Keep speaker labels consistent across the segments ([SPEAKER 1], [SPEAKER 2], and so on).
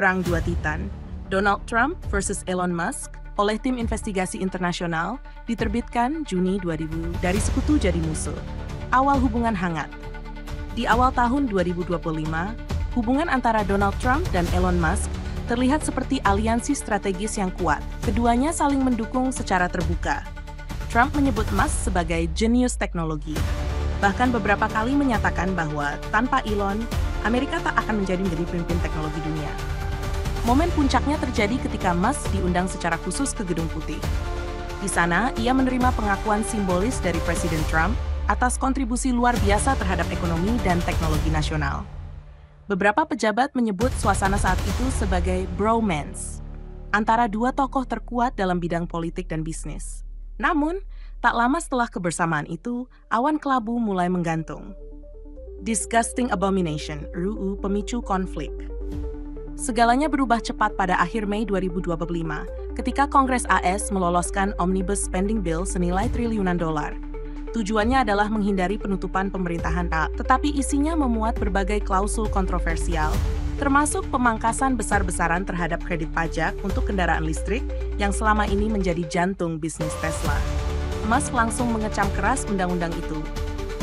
[SPEAKER 1] Perang Dua Titan, Donald Trump versus Elon Musk oleh tim investigasi internasional diterbitkan Juni 2000 dari Sekutu Jadi Musuh. Awal hubungan hangat. Di awal tahun 2025, hubungan antara Donald Trump dan Elon Musk terlihat seperti aliansi strategis yang kuat. Keduanya saling mendukung secara terbuka. Trump menyebut Musk sebagai jenius teknologi. Bahkan beberapa kali menyatakan bahwa tanpa Elon, Amerika tak akan menjadi pemimpin teknologi dunia. Momen puncaknya terjadi ketika Musk diundang secara khusus ke Gedung Putih. Di sana, ia menerima pengakuan simbolis dari Presiden Trump atas kontribusi luar biasa terhadap ekonomi dan teknologi nasional. Beberapa pejabat menyebut suasana saat itu sebagai bromance antara dua tokoh terkuat dalam bidang politik dan bisnis. Namun, tak lama setelah kebersamaan itu, awan kelabu mulai menggantung. Disgusting abomination, RUU pemicu konflik. Segalanya berubah cepat pada akhir Mei 2025 ketika Kongres AS meloloskan Omnibus Spending Bill senilai triliunan dolar. Tujuannya adalah menghindari penutupan pemerintahan tetapi isinya memuat berbagai klausul kontroversial, termasuk pemangkasan besar-besaran terhadap kredit pajak untuk kendaraan listrik yang selama ini menjadi jantung bisnis Tesla. Musk langsung mengecam keras undang-undang itu.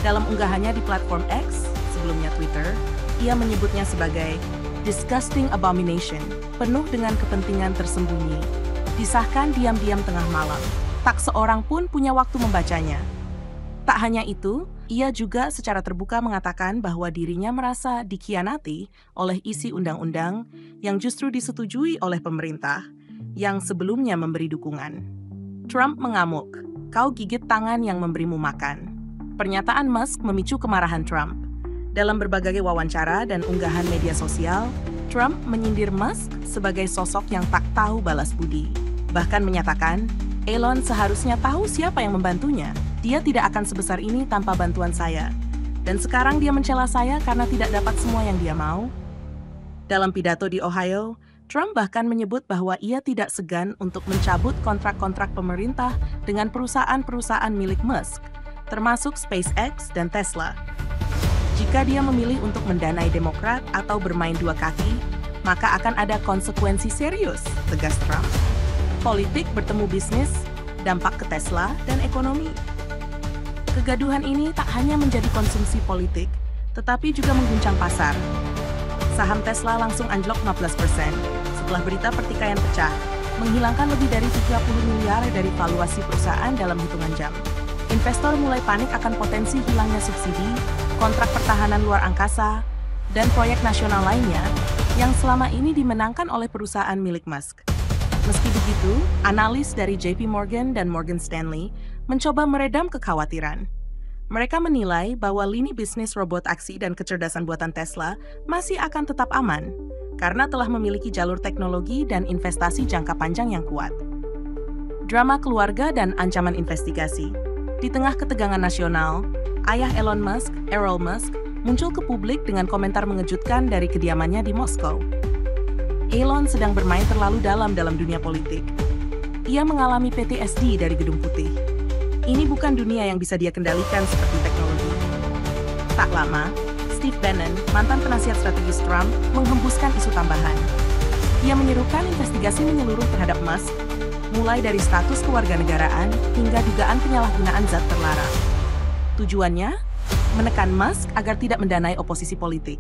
[SPEAKER 1] Dalam unggahannya di platform X, sebelumnya Twitter, ia menyebutnya sebagai disgusting abomination, penuh dengan kepentingan tersembunyi, disahkan diam-diam tengah malam. Tak seorang pun punya waktu membacanya. Tak hanya itu, ia juga secara terbuka mengatakan bahwa dirinya merasa dikhianati oleh isi undang-undang yang justru disetujui oleh pemerintah yang sebelumnya memberi dukungan. Trump mengamuk, "Kau gigit tangan yang memberimu makan." Pernyataan Musk memicu kemarahan Trump. Dalam berbagai wawancara dan unggahan media sosial, Trump menyindir Musk sebagai sosok yang tak tahu balas budi. Bahkan menyatakan, Elon seharusnya tahu siapa yang membantunya. Dia tidak akan sebesar ini tanpa bantuan saya. Dan sekarang dia mencela saya karena tidak dapat semua yang dia mau. Dalam pidato di Ohio, Trump bahkan menyebut bahwa ia tidak segan untuk mencabut kontrak-kontrak pemerintah dengan perusahaan-perusahaan milik Musk, termasuk SpaceX dan Tesla. Jika dia memilih untuk mendanai Demokrat atau bermain dua kaki, maka akan ada konsekuensi serius, tegas Trump. Politik bertemu bisnis, dampak ke Tesla dan ekonomi. Kegaduhan ini tak hanya menjadi konsumsi politik, tetapi juga mengguncang pasar. Saham Tesla langsung anjlok 15% setelah berita pertikaian pecah, menghilangkan lebih dari 30 miliar dari valuasi perusahaan dalam hitungan jam. Investor mulai panik akan potensi hilangnya subsidi, kontrak pertahanan luar angkasa, dan proyek nasional lainnya yang selama ini dimenangkan oleh perusahaan milik Musk. Meski begitu, analis dari JP Morgan dan Morgan Stanley mencoba meredam kekhawatiran. Mereka menilai bahwa lini bisnis robot aksi dan kecerdasan buatan Tesla masih akan tetap aman karena telah memiliki jalur teknologi dan investasi jangka panjang yang kuat. Drama keluarga dan ancaman investigasi. Di tengah ketegangan nasional, ayah Elon Musk, Errol Musk, muncul ke publik dengan komentar mengejutkan dari kediamannya di Moskow. Elon sedang bermain terlalu dalam dunia politik. Ia mengalami PTSD dari Gedung Putih. Ini bukan dunia yang bisa dia kendalikan seperti teknologi. Tak lama, Steve Bannon, mantan penasihat strategis Trump, menghembuskan isu tambahan. Ia menyerukan investigasi menyeluruh terhadap Musk, mulai dari status kewarganegaraan hingga dugaan penyalahgunaan zat terlarang. Tujuannya, menekan Musk agar tidak mendanai oposisi politik.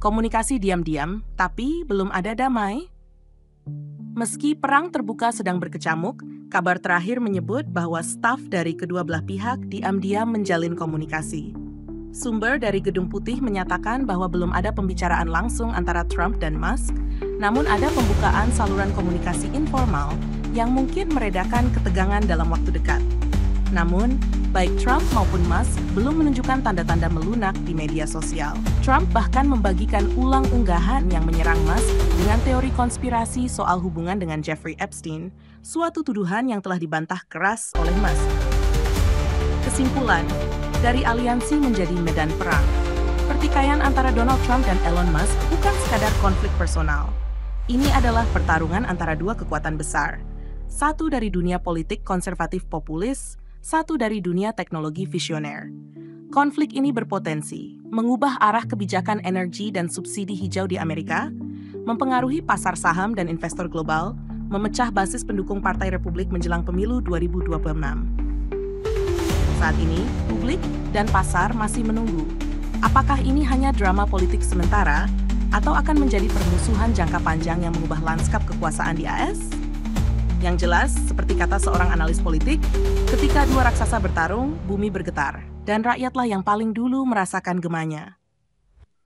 [SPEAKER 1] Komunikasi diam-diam, tapi belum ada damai. Meski perang terbuka sedang berkecamuk, kabar terakhir menyebut bahwa staf dari kedua belah pihak diam-diam menjalin komunikasi. Sumber dari Gedung Putih menyatakan bahwa belum ada pembicaraan langsung antara Trump dan Musk, namun ada pembukaan saluran komunikasi informal yang mungkin meredakan ketegangan dalam waktu dekat. Namun, baik Trump maupun Musk belum menunjukkan tanda-tanda melunak di media sosial. Trump bahkan membagikan ulang unggahan yang menyerang Musk dengan teori konspirasi soal hubungan dengan Jeffrey Epstein, suatu tuduhan yang telah dibantah keras oleh Musk. Kesimpulan, dari aliansi menjadi medan perang. Pertikaian antara Donald Trump dan Elon Musk bukan sekadar konflik personal. Ini adalah pertarungan antara dua kekuatan besar. Satu dari dunia politik konservatif populis, satu dari dunia teknologi visioner. Konflik ini berpotensi mengubah arah kebijakan energi dan subsidi hijau di Amerika, mempengaruhi pasar saham dan investor global, memecah basis pendukung Partai Republik menjelang pemilu 2026. Saat ini, publik dan pasar masih menunggu. Apakah ini hanya drama politik sementara, atau akan menjadi permusuhan jangka panjang yang mengubah lanskap kekuasaan di AS? Yang jelas, seperti kata seorang analis politik, ketika dua raksasa bertarung, bumi bergetar, dan rakyatlah yang paling dulu merasakan gemanya.